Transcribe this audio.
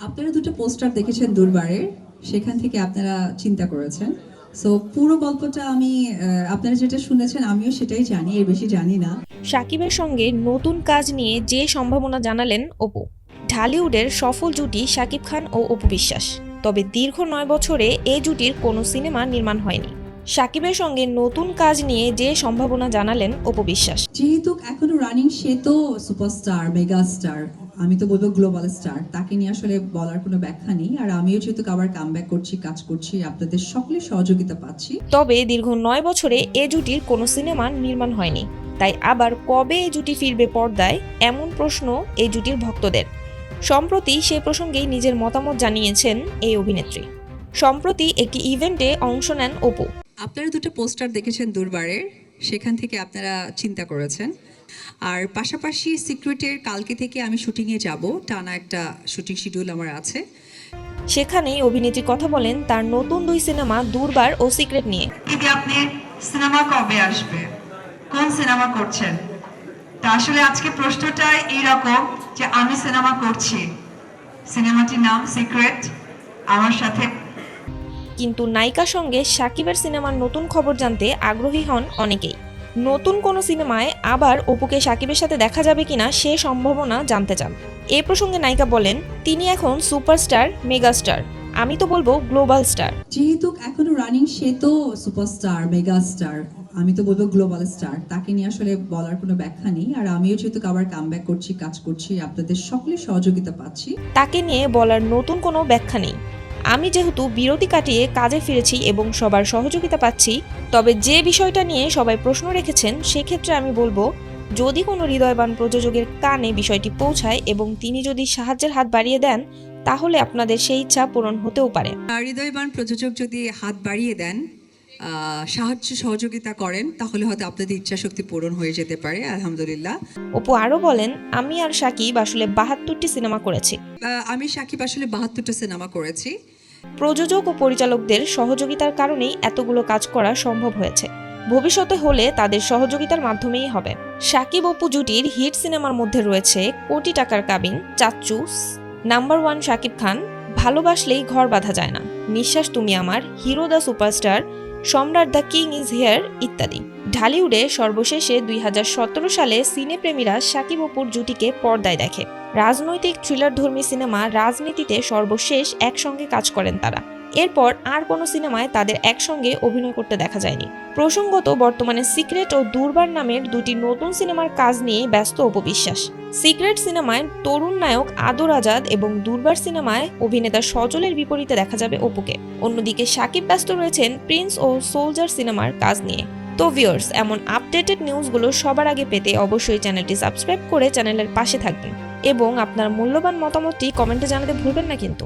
আপনারা দুটো পোস্টার দেখেছেন দুর্বারের, সেখান থেকে আপনারা চিন্তা করেছেন। সো পুরো গল্পটা আমি আপনারা যেটা শুনেছেন আমিও সেটাই জানি, এর বেশি জানি না। শাকিবের সঙ্গে নতুন কাজ নিয়ে যে সম্ভাবনা জানালেন অপু। ঢালিউডের সফল জুটি শাকিব খান ও অপু বিশ্বাস। তবে দীর্ঘ ৯ বছরে এ জুটির কোনো সিনেমা নির্মাণ হয়নি। শাকিবের সঙ্গে নতুন কাজ নিয়ে যে সম্ভাবনা জানালেন অপু বিশ্বাস। যেহেতু এখনো রানিং, সে তো সুপারস্টার, মেগা স্টার, আমি তো বলবো গ্লোবাল স্টার, তাকে নিয়ে আসলে বলার কোনো ব্যাখ্যা নেই। আর আমিও যেহেতু আবার কামব্যাক করছি, কাজ করছি, আপনাদের সকলের সহযোগিতা পাচ্ছি। তবে দীর্ঘ ৯ বছরে এ জুটির কোনো সিনেমা নির্মাণ হয়নি। তাই আবার কবে এই জুটি ফিরবে পর্দায়, এমন প্রশ্ন এই জুটির ভক্তদের। সম্প্রতি সে প্রসঙ্গেই নিজের মতামত জানিয়েছেন এই অভিনেত্রী। সম্প্রতি একটি ইভেন্টে অংশ নেন অপু। আপনারা দুটো পোস্টার দেখেছেন দুর্বারের, সেখান থেকে আপনারা চিন্তা করেছেন। আর পাশাপাশি সিক্রেটের কালকে থেকে আমি শুটিংয়ে যাব, টানা একটা শুটিং শিডিউল আমার আছে। সেখানেই অভিনেত্রী কথা বলেন তার নতুন ২ সিনেমা দুর্বার ও সিক্রেট নিয়ে। দিদি, আপনি সিনেমা কবে আসবে, কোন সিনেমা করছেন? তা আসলে আজকে প্রশ্নটা এইরকম যে আমি সিনেমা করছি, সিনেমাটির নাম সিক্রেট। আমার সাথে কিন্তু নায়িকার সঙ্গে শাকিবের সিনেমার নতুন খবর জানতে আগ্রহী হন অনেকেই। নতুন কোনো সিনেমায় আবার অপুকে শাকিবের সাথে দেখা যাবে কিনা সে সম্ভাবনা জানতে চান। এ প্রসঙ্গে নায়িকা বলেন, তিনি এখন সুপারস্টার, মেগাস্টার, আমি তো বলবো গ্লোবাল স্টার। যেহেতু এখনো রানিং, সে তো সুপারস্টার, মেগা স্টার, আমি তো বলবো গ্লোবাল স্টার, তাকে নিয়ে আসলে বলার কোনো ব্যাখ্যা নেই। আর আমিও যেহেতু আবার কামব্যাক করছি, কাজ করছি, আপনাদের সকলের সহযোগিতা পাচ্ছি। তাকে নিয়ে বলার নতুন কোনো ব্যাখ্যা নেই। আমি যেহেতু বিরতি কাটিয়ে কাজে ফিরেছি এবং সবার সহযোগিতা পাচ্ছি, তবে যে বিষয়টা নিয়ে সবাই প্রশ্ন রেখেছেন সেক্ষেত্রে আমি বলবো, যদি কোনো হৃদয়বান প্রযোজকের কানে বিষয়টি পৌঁছায় এবং তিনি যদি সাহায্যের হাত বাড়িয়ে দেন, তাহলে আপনাদের সেই ইচ্ছা পূরণ হতেও পারে। হৃদয়বান প্রযোজক যদি হাত বাড়িয়ে দেন, সাহায্য সহযোগিতা করেন, তাহলে হয়তো আপনাদের ইচ্ছা শক্তি পূরণ হয়ে যেতে পারে, আলহামদুলিল্লাহ। অপু আরও বলেন, আমি আর শাকিব আসলে ৭২টি সিনেমা করেছি। আমি সাকিব আসলে ৭২টা সিনেমা করেছি। প্রযোজক ও পরিচালকদের সহযোগিতার কারণেই এতগুলো কাজ করা সম্ভব হয়েছে। ভবিষ্যতে হলে তাদের সহযোগিতার মাধ্যমেই হবে। শাকিব অপু জুটির হিট সিনেমার মধ্যে রয়েছে কোটি টাকার কাবিন, চাচ্চু, নাম্বার 1 শাকিব খান, ভালোবাসলেই ঘর বাঁধা যায় না, নিঃশ্বাস তুমি আমার, হিরো দ্য সুপারস্টার, সম্রাট দ্য কিং ইজ হিয়ার ইত্যাদি। ঢালিউডে সর্বশেষে ২০১৭ সালে সিনেপ্রেমীরা শাকিব অপুর জুটিকে পর্দায় দেখে। রাজনৈতিক থ্রিলারধর্মী সিনেমা রাজনীতিতে সর্বশেষ একসঙ্গে কাজ করেন তারা। এরপর আর কোনো সিনেমায় তাদের একসঙ্গে অভিনয় করতে দেখা যায়নি। প্রসঙ্গত, বর্তমানে সিক্রেট ও দুর্বার নামের দুটি নতুন সিনেমার কাজ নিয়ে ব্যস্ত অপু বিশ্বাস। সিক্রেট সিনেমায় তরুণ নায়ক আদর আজাদ এবং দুর্বার সিনেমায় অভিনেতা সজলের বিপরীতে দেখা যাবে অপুকে। অন্যদিকে শাকিব ব্যস্ত রয়েছেন প্রিন্স ও সোলজার সিনেমার কাজ নিয়ে। তো ভিউয়ার্স, এমন আপডেটেড নিউজগুলো সবার আগে পেতে অবশ্যই চ্যানেলটি সাবস্ক্রাইব করে চ্যানেলের পাশে থাকবেন এবং আপনার মূল্যবান মতামতটি কমেন্টে জানাতে ভুলবেন না কিন্তু।